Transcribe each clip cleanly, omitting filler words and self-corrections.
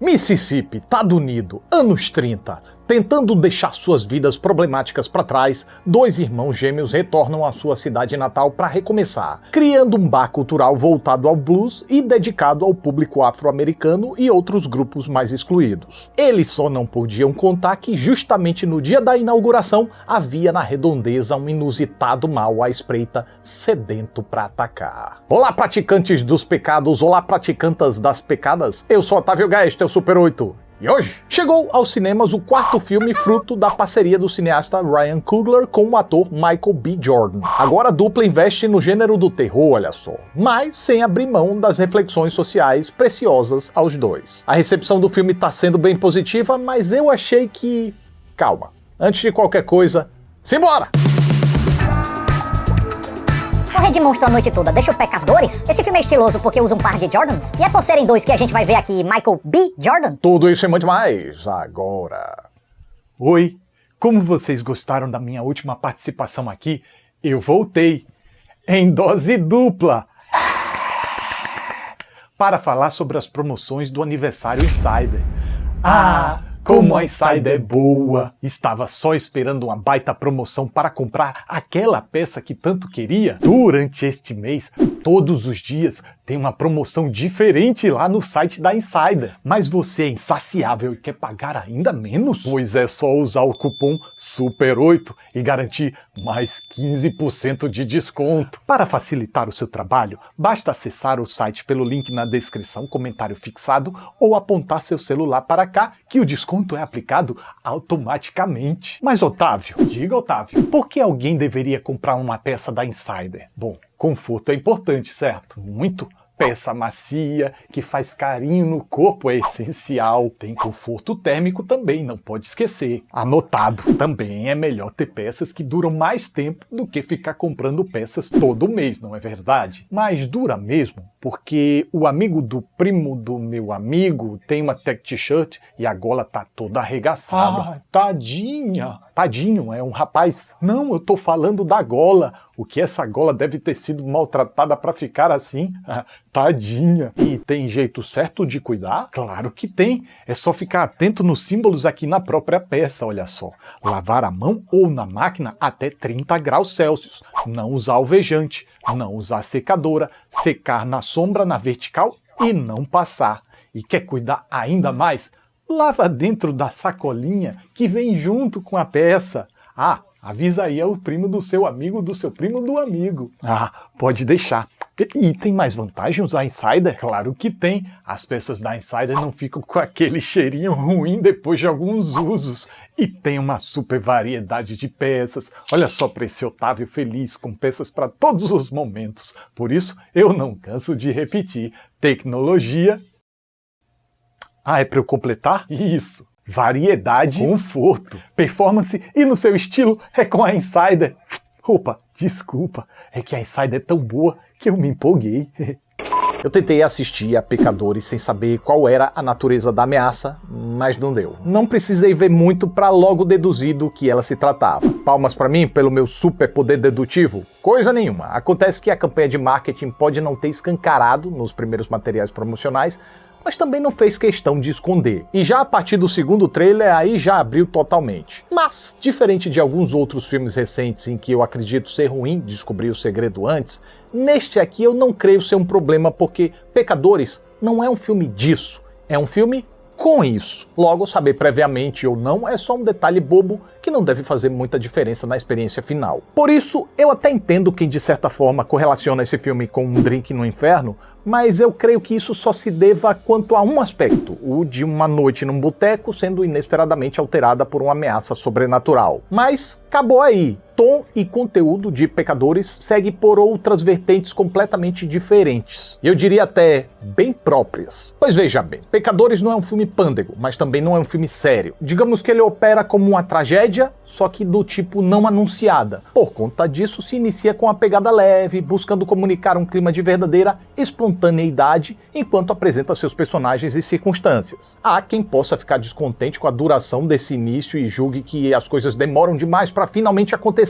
Mississippi, Estado Unido, anos 30. Tentando deixar suas vidas problemáticas para trás, dois irmãos gêmeos retornam à sua cidade natal para recomeçar, criando um bar cultural voltado ao blues e dedicado ao público afro-americano e outros grupos mais excluídos. Eles só não podiam contar que justamente no dia da inauguração havia na redondeza um inusitado mal à espreita, sedento para atacar. Olá, praticantes dos pecados, olá, praticantas das pecadas, eu sou Otávio Gaes, teu Super 8. E hoje chegou aos cinemas o quarto filme fruto da parceria do cineasta Ryan Coogler com o ator Michael B. Jordan. Agora a dupla investe no gênero do terror, olha só, mas sem abrir mão das reflexões sociais preciosas aos dois. A recepção do filme tá sendo bem positiva, mas eu achei que... Calma, antes de qualquer coisa, simbora! Correr de monstro a noite toda deixa o pé com as dores? Esse filme é estiloso porque usa um par de Jordans? E é por serem dois que a gente vai ver aqui Michael B. Jordan? Tudo isso e muito mais, agora. Oi, como vocês gostaram da minha última participação aqui, eu voltei, em dose dupla, para falar sobre as promoções do aniversário Insider. Como a Insider é boa! Estava só esperando uma baita promoção para comprar aquela peça que tanto queria. Durante este mês, todos os dias, tem uma promoção diferente lá no site da Insider. Mas você é insaciável e quer pagar ainda menos? Pois é só usar o cupom SUPER8 e garantir mais 15% de desconto. Para facilitar o seu trabalho, basta acessar o site pelo link na descrição, comentário fixado, ou apontar seu celular para cá, que o desconto é aplicado automaticamente. Mas Otávio, diga Otávio, por que alguém deveria comprar uma peça da Insider? Bom, conforto é importante, certo? Muito. Peça macia, que faz carinho no corpo é essencial. Tem conforto térmico também, não pode esquecer. Anotado. Também é melhor ter peças que duram mais tempo do que ficar comprando peças todo mês, não é verdade? Mas dura mesmo, porque o amigo do primo do meu amigo tem uma tech t-shirt e a gola tá toda arregaçada. Tadinha! Tadinho, é um rapaz. Não, eu tô falando da gola. O que essa gola deve ter sido maltratada para ficar assim? Tadinha. E tem jeito certo de cuidar? Claro que tem. É só ficar atento nos símbolos aqui na própria peça, olha só. Lavar a mão ou na máquina até 30 graus Celsius. Não usar alvejante. Não usar secadora. Secar na sombra, na vertical e não passar. E quer cuidar ainda mais? Lava dentro da sacolinha que vem junto com a peça. Avisa aí ao primo do seu amigo do seu primo do amigo. Pode deixar. E tem mais vantagem usar Insider? Claro que tem. As peças da Insider não ficam com aquele cheirinho ruim depois de alguns usos. E tem uma super variedade de peças. Olha só para esse Otávio feliz, com peças para todos os momentos. Por isso, eu não canso de repetir. Tecnologia... é para eu completar? Isso. Variedade, conforto, performance e no seu estilo é com a Insider. Opa, desculpa, é que a Insider é tão boa que eu me empolguei. Eu tentei assistir a Pecadores sem saber qual era a natureza da ameaça, mas não deu. Não precisei ver muito para logo deduzir do que ela se tratava. Palmas para mim pelo meu super poder dedutivo? Coisa nenhuma. Acontece que a campanha de marketing pode não ter escancarado nos primeiros materiais promocionais, mas também não fez questão de esconder. E já a partir do segundo trailer, aí já abriu totalmente. Mas, diferente de alguns outros filmes recentes em que eu acredito ser ruim descobrir o segredo antes, neste aqui eu não creio ser um problema porque Pecadores não é um filme disso, é um filme com isso. Logo, saber previamente ou não é só um detalhe bobo que não deve fazer muita diferença na experiência final. Por isso, eu até entendo quem de certa forma correlaciona esse filme com Um Drink no Inferno, mas eu creio que isso só se deva quanto a um aspecto, o de uma noite num boteco sendo inesperadamente alterada por uma ameaça sobrenatural. Mas acabou aí. Tom e conteúdo de Pecadores segue por outras vertentes completamente diferentes. Eu diria até bem próprias. Pois veja bem, Pecadores não é um filme pândego, mas também não é um filme sério. Digamos que ele opera como uma tragédia, só que do tipo não anunciada. Por conta disso, se inicia com uma pegada leve, buscando comunicar um clima de verdadeira espontaneidade, enquanto apresenta seus personagens e circunstâncias. Há quem possa ficar descontente com a duração desse início e julgue que as coisas demoram demais para finalmente acontecer.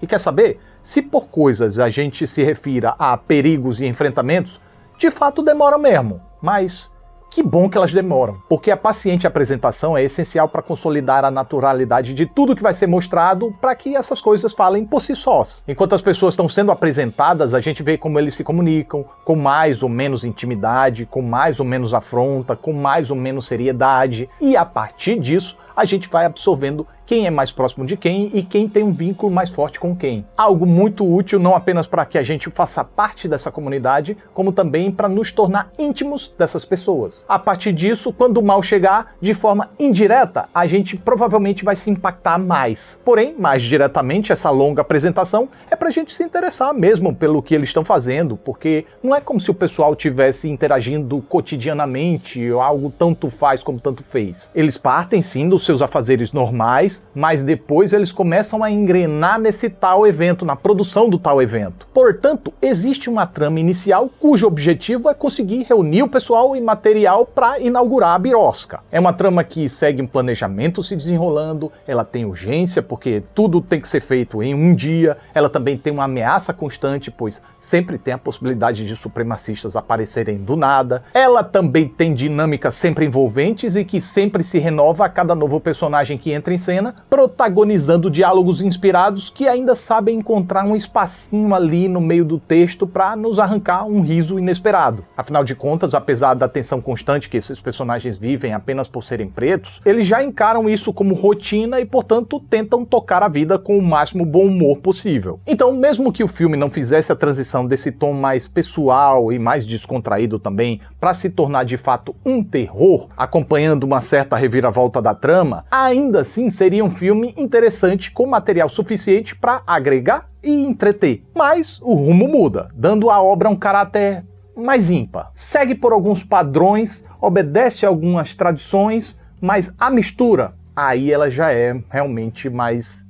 E quer saber? Se por coisas a gente se refira a perigos e enfrentamentos, de fato demora mesmo. Mas Que bom que elas demoram, porque a paciente apresentação é essencial para consolidar a naturalidade de tudo que vai ser mostrado para que essas coisas falem por si sós. Enquanto as pessoas estão sendo apresentadas, a gente vê como eles se comunicam, com mais ou menos intimidade, com mais ou menos afronta, com mais ou menos seriedade, e a partir disso a gente vai absorvendo quem é mais próximo de quem e quem tem um vínculo mais forte com quem. Algo muito útil não apenas para que a gente faça parte dessa comunidade, como também para nos tornar íntimos dessas pessoas. A partir disso, quando o mal chegar, de forma indireta, a gente provavelmente vai se impactar mais. Porém, mais diretamente, essa longa apresentação é para a gente se interessar mesmo pelo que eles estão fazendo, porque não é como se o pessoal estivesse interagindo cotidianamente, ou algo tanto faz como tanto fez. Eles partem sim dos seus afazeres normais, mas depois eles começam a engrenar nesse tal evento, na produção do tal evento. Portanto, existe uma trama inicial cujo objetivo é conseguir reunir o pessoal e material para inaugurar a birosca. É uma trama que segue um planejamento se desenrolando, ela tem urgência porque tudo tem que ser feito em um dia, ela também tem uma ameaça constante, pois sempre tem a possibilidade de supremacistas aparecerem do nada. Ela também tem dinâmicas sempre envolventes e que sempre se renova a cada novo personagem que entra em cena, protagonizando diálogos inspirados que ainda sabem encontrar um espacinho ali no meio do texto para nos arrancar um riso inesperado. Afinal de contas, apesar da tensão constante que esses personagens vivem apenas por serem pretos, eles já encaram isso como rotina e, portanto, tentam tocar a vida com o máximo bom humor possível. Então, mesmo que o filme não fizesse a transição desse tom mais pessoal e mais descontraído também para se tornar de fato um terror, acompanhando uma certa reviravolta da trama, ainda assim seria um filme interessante com material suficiente para agregar e entreter. Mas o rumo muda, dando à obra um caráter mais ímpar. Segue por alguns padrões, obedece a algumas tradições, mas a mistura, aí ela já é realmente mais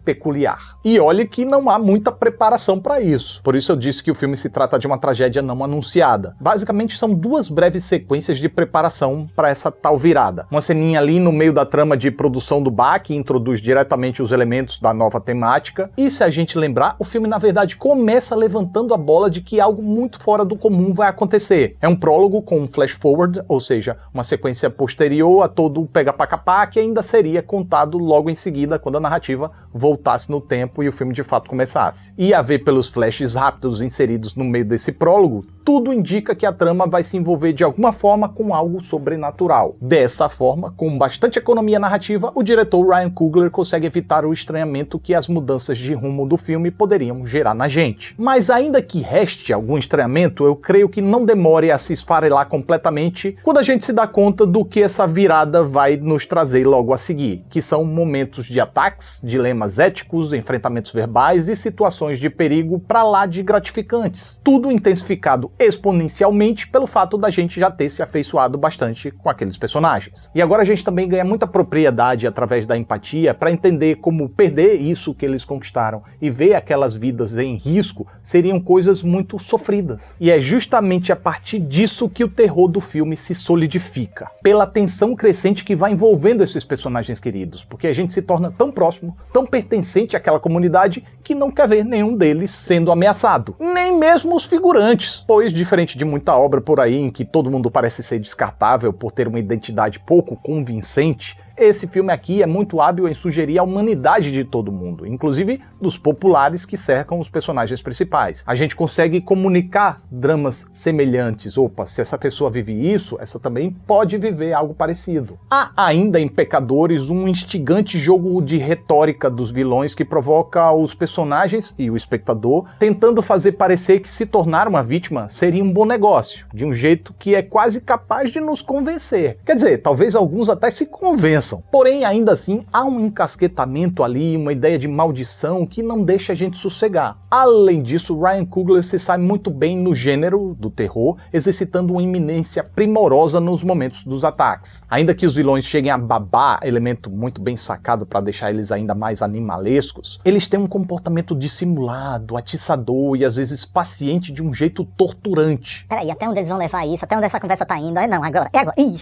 peculiar. E olhe que não há muita preparação para isso. Por isso eu disse que o filme se trata de uma tragédia não anunciada. Basicamente são duas breves sequências de preparação para essa tal virada. Uma ceninha ali no meio da trama de produção do bar, que introduz diretamente os elementos da nova temática. E se a gente lembrar, o filme na verdade começa levantando a bola de que algo muito fora do comum vai acontecer. É um prólogo com um flash forward, ou seja, uma sequência posterior a todo o pega-pra-capá que ainda seria contado logo em seguida quando a narrativa voltasse no tempo e o filme de fato começasse. E a ver pelos flashes rápidos inseridos no meio desse prólogo, tudo indica que a trama vai se envolver de alguma forma com algo sobrenatural. Dessa forma, com bastante economia narrativa, o diretor Ryan Coogler consegue evitar o estranhamento que as mudanças de rumo do filme poderiam gerar na gente. Mas ainda que reste algum estranhamento, eu creio que não demore a se esfarelar completamente quando a gente se dá conta do que essa virada vai nos trazer logo a seguir, que são momentos de ataques, dilemas éticos, enfrentamentos verbais e situações de perigo pra lá de gratificantes. Tudo intensificado exponencialmente pelo fato da gente já ter se afeiçoado bastante com aqueles personagens. E agora a gente também ganha muita propriedade através da empatia para entender como perder isso que eles conquistaram e ver aquelas vidas em risco seriam coisas muito sofridas. E é justamente a partir disso que o terror do filme se solidifica, pela tensão crescente que vai envolvendo esses personagens queridos, porque a gente se torna tão próximo, tão pertencente àquela comunidade que não quer ver nenhum deles sendo ameaçado. Nem mesmo os figurantes, pois diferente de muita obra por aí em que todo mundo parece ser descartável por ter uma identidade pouco convincente, esse filme aqui é muito hábil em sugerir a humanidade de todo mundo, inclusive dos populares que cercam os personagens principais. A gente consegue comunicar dramas semelhantes. Opa, se essa pessoa vive isso, essa também pode viver algo parecido. Há ainda em Pecadores um instigante jogo de retórica dos vilões que provoca os personagens e o espectador tentando fazer parecer que se tornar uma vítima seria um bom negócio, de um jeito que é quase capaz de nos convencer. Quer dizer, talvez alguns até se convençam. Porém, ainda assim, há um encasquetamento ali, uma ideia de maldição que não deixa a gente sossegar. Além disso, Ryan Coogler se sai muito bem no gênero do terror, exercitando uma iminência primorosa nos momentos dos ataques. Ainda que os vilões cheguem a babar, elemento muito bem sacado para deixar eles ainda mais animalescos, eles têm um comportamento dissimulado, atiçador e às vezes paciente de um jeito torturante. Peraí, até onde eles vão levar isso? Até onde essa conversa tá indo? Não, agora. É agora. Ih,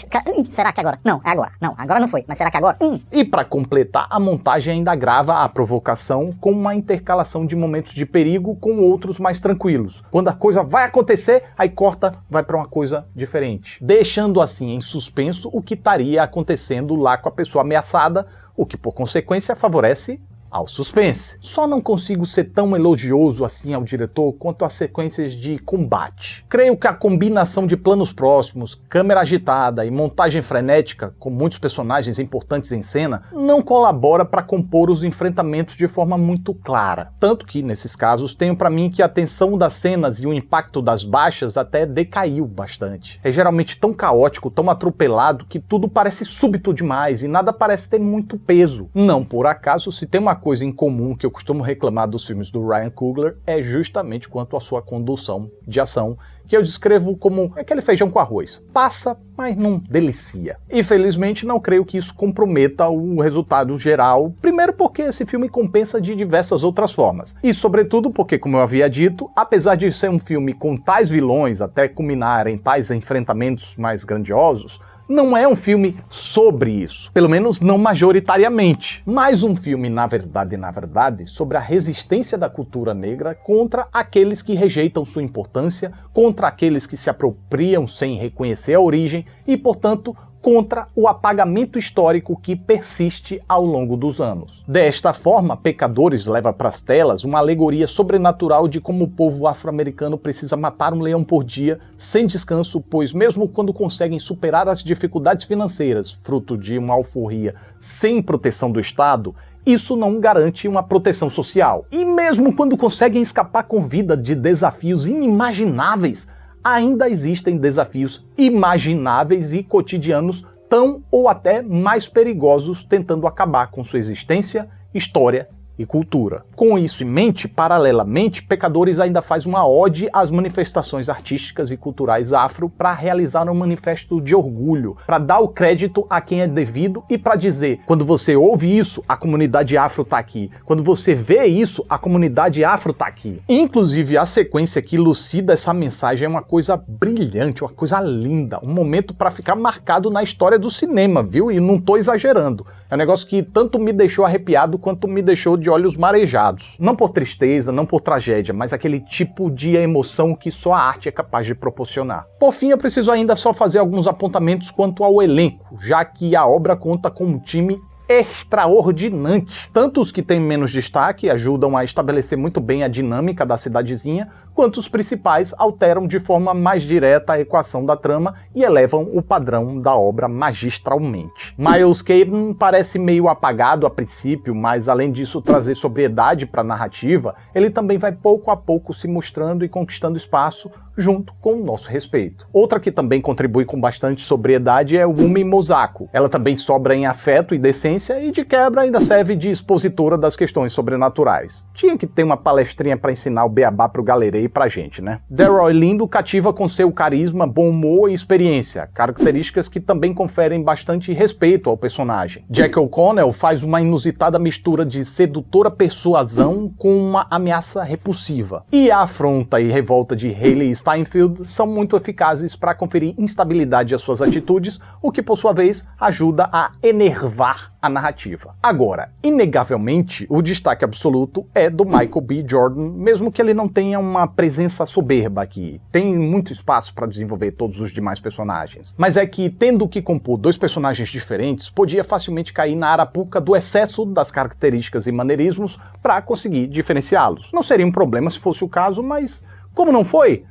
será que agora? Não, é agora. Não, agora não foi. Mas Mas será que agora? E para completar, a montagem ainda grava a provocação com uma intercalação de momentos de perigo com outros mais tranquilos. Quando a coisa vai acontecer, aí corta, vai para uma coisa diferente, deixando assim em suspenso o que estaria acontecendo lá com a pessoa ameaçada, o que por consequência favorece ao suspense. Só não consigo ser tão elogioso assim ao diretor quanto às sequências de combate. Creio que a combinação de planos próximos, câmera agitada e montagem frenética, com muitos personagens importantes em cena, não colabora para compor os enfrentamentos de forma muito clara. Tanto que, nesses casos, tenho para mim que a tensão das cenas e o impacto das baixas até decaiu bastante. É geralmente tão caótico, tão atropelado, que tudo parece súbito demais e nada parece ter muito peso. Não por acaso, se tem uma coisa em comum que eu costumo reclamar dos filmes do Ryan Coogler é justamente quanto à sua condução de ação, que eu descrevo como aquele feijão com arroz. Passa, mas não delicia. E felizmente não creio que isso comprometa o resultado geral, primeiro porque esse filme compensa de diversas outras formas, e sobretudo porque, como eu havia dito, apesar de ser um filme com tais vilões até culminar em tais enfrentamentos mais grandiosos, não é um filme sobre isso, pelo menos não majoritariamente, mas um filme, na verdade, sobre a resistência da cultura negra contra aqueles que rejeitam sua importância, contra aqueles que se apropriam sem reconhecer a origem e, portanto, contra o apagamento histórico que persiste ao longo dos anos. Desta forma, Pecadores leva para as telas uma alegoria sobrenatural de como o povo afro-americano precisa matar um leão por dia, sem descanso, pois mesmo quando conseguem superar as dificuldades financeiras, fruto de uma alforria sem proteção do Estado, isso não garante uma proteção social. E mesmo quando conseguem escapar com vida de desafios inimagináveis, ainda existem desafios imagináveis e cotidianos tão ou até mais perigosos tentando acabar com sua existência, história e cultura. Com isso em mente, paralelamente, Pecadores ainda faz uma ode às manifestações artísticas e culturais afro para realizar um manifesto de orgulho, para dar o crédito a quem é devido e para dizer, quando você ouve isso, a comunidade afro tá aqui. Quando você vê isso, a comunidade afro tá aqui. Inclusive, a sequência que elucida essa mensagem é uma coisa brilhante, uma coisa linda, um momento para ficar marcado na história do cinema, viu? E não tô exagerando. É um negócio que tanto me deixou arrepiado quanto me deixou de olhos marejados. Não por tristeza, não por tragédia, mas aquele tipo de emoção que só a arte é capaz de proporcionar. Por fim, eu preciso ainda só fazer alguns apontamentos quanto ao elenco, já que a obra conta com um time extraordinante. Tanto os que têm menos destaque ajudam a estabelecer muito bem a dinâmica da cidadezinha, quanto os principais alteram de forma mais direta a equação da trama e elevam o padrão da obra magistralmente. Miles Caden parece meio apagado a princípio, mas além disso trazer sobriedade para a narrativa, ele também vai pouco a pouco se mostrando e conquistando espaço junto com o nosso respeito. Outra que também contribui com bastante sobriedade é Wunmi Mosaku. Ela também sobra em afeto e decência e de quebra ainda serve de expositora das questões sobrenaturais. Tinha que ter uma palestrinha para ensinar o beabá pro galerei e pra gente, né? Delroy Lindo cativa com seu carisma, bom humor e experiência, características que também conferem bastante respeito ao personagem. Jack O'Connell faz uma inusitada mistura de sedutora persuasão com uma ameaça repulsiva. E a afronta e revolta de Hayley Steinfeld são muito eficazes para conferir instabilidade às suas atitudes, o que por sua vez ajuda a enervar a narrativa. Agora, inegavelmente, o destaque absoluto é do Michael B. Jordan, mesmo que ele não tenha uma presença soberba aqui. Tem muito espaço para desenvolver todos os demais personagens. Mas é que, tendo que compor dois personagens diferentes, podia facilmente cair na arapuca do excesso das características e maneirismos para conseguir diferenciá-los. Não seria um problema se fosse o caso, mas como não foi,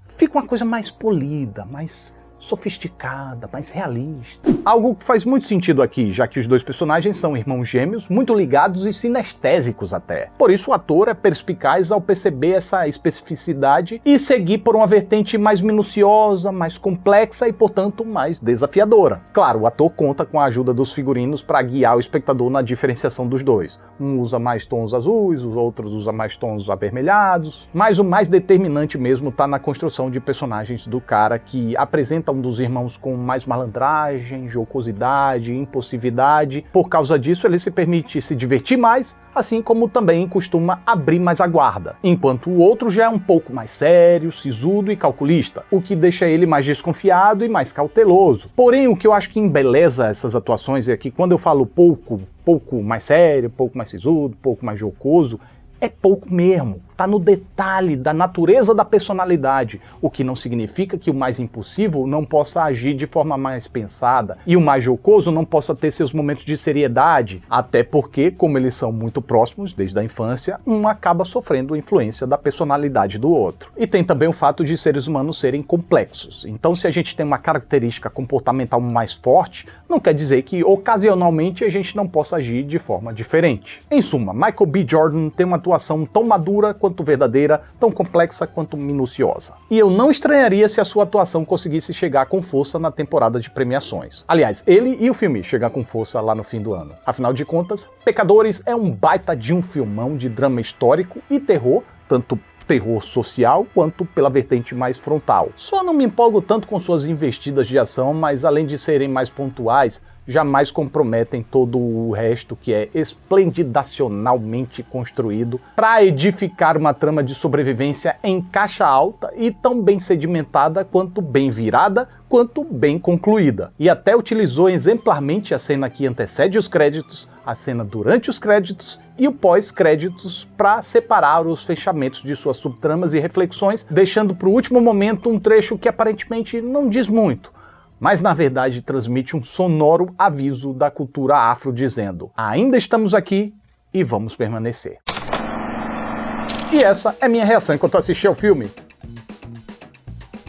fica uma coisa mais polida, mais sofisticada, mais realista. Algo que faz muito sentido aqui, já que os dois personagens são irmãos gêmeos, muito ligados e sinestésicos até. Por isso o ator é perspicaz ao perceber essa especificidade e seguir por uma vertente mais minuciosa, mais complexa e, portanto, mais desafiadora. Claro, o ator conta com a ajuda dos figurinos para guiar o espectador na diferenciação dos dois. Um usa mais tons azuis, os outros usam mais tons avermelhados, mas o mais determinante mesmo está na construção de personagens do cara, que apresenta um dos irmãos com mais malandragem, jocosidade, impulsividade. Por causa disso, ele se permite se divertir mais, assim como também costuma abrir mais a guarda, enquanto o outro já é um pouco mais sério, sisudo e calculista, o que deixa ele mais desconfiado e mais cauteloso. Porém, o que eu acho que embeleza essas atuações é que quando eu falo pouco mais sério, pouco mais sisudo, pouco mais jocoso, é pouco mesmo. Tá no detalhe da natureza da personalidade, o que não significa que o mais impulsivo não possa agir de forma mais pensada e o mais jocoso não possa ter seus momentos de seriedade, até porque, como eles são muito próximos desde a infância, um acaba sofrendo a influência da personalidade do outro. E tem também o fato de seres humanos serem complexos, então se a gente tem uma característica comportamental mais forte, não quer dizer que ocasionalmente a gente não possa agir de forma diferente. Em suma, Michael B. Jordan tem uma atuação tão madura quanto verdadeira, tão complexa quanto minuciosa. E eu não estranharia se a sua atuação conseguisse chegar com força na temporada de premiações. Aliás, ele e o filme chegar com força lá no fim do ano. Afinal de contas, Pecadores é um baita de um filmão de drama histórico e terror, tanto terror social quanto pela vertente mais frontal. Só não me empolgo tanto com suas investidas de ação, mas além de serem mais pontuais, jamais comprometem todo o resto que é esplendidacionalmente construído para edificar uma trama de sobrevivência em caixa alta e tão bem sedimentada quanto bem virada, quanto bem concluída. E até utilizou exemplarmente a cena que antecede os créditos, a cena durante os créditos e o pós-créditos para separar os fechamentos de suas subtramas e reflexões, deixando para o último momento um trecho que aparentemente não diz muito, mas na verdade transmite um sonoro aviso da cultura afro dizendo: ainda estamos aqui e vamos permanecer. E essa é minha reação enquanto assisti ao filme.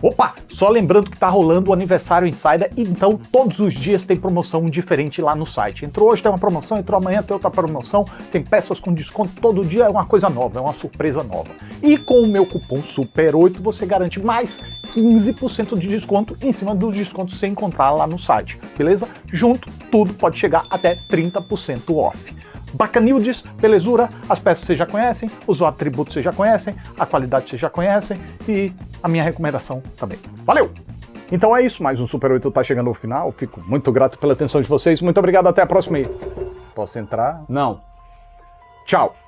Opa, só lembrando que tá rolando o aniversário Insider, então todos os dias tem promoção diferente lá no site. Entrou hoje, tem uma promoção, entrou amanhã, tem outra promoção, tem peças com desconto, todo dia é uma coisa nova, é uma surpresa nova. E com o meu cupom SUPER8 você garante mais 15% de desconto em cima dos descontos que você encontrar lá no site, beleza? Junto, tudo pode chegar até 30% off. Bacanildes, belezura, as peças vocês já conhecem, os atributos vocês já conhecem, a qualidade vocês já conhecem e a minha recomendação também. Valeu! Então é isso, mais um Super 8 tá chegando ao final, fico muito grato pela atenção de vocês, muito obrigado, até a próxima aí. Posso entrar? Não. Tchau!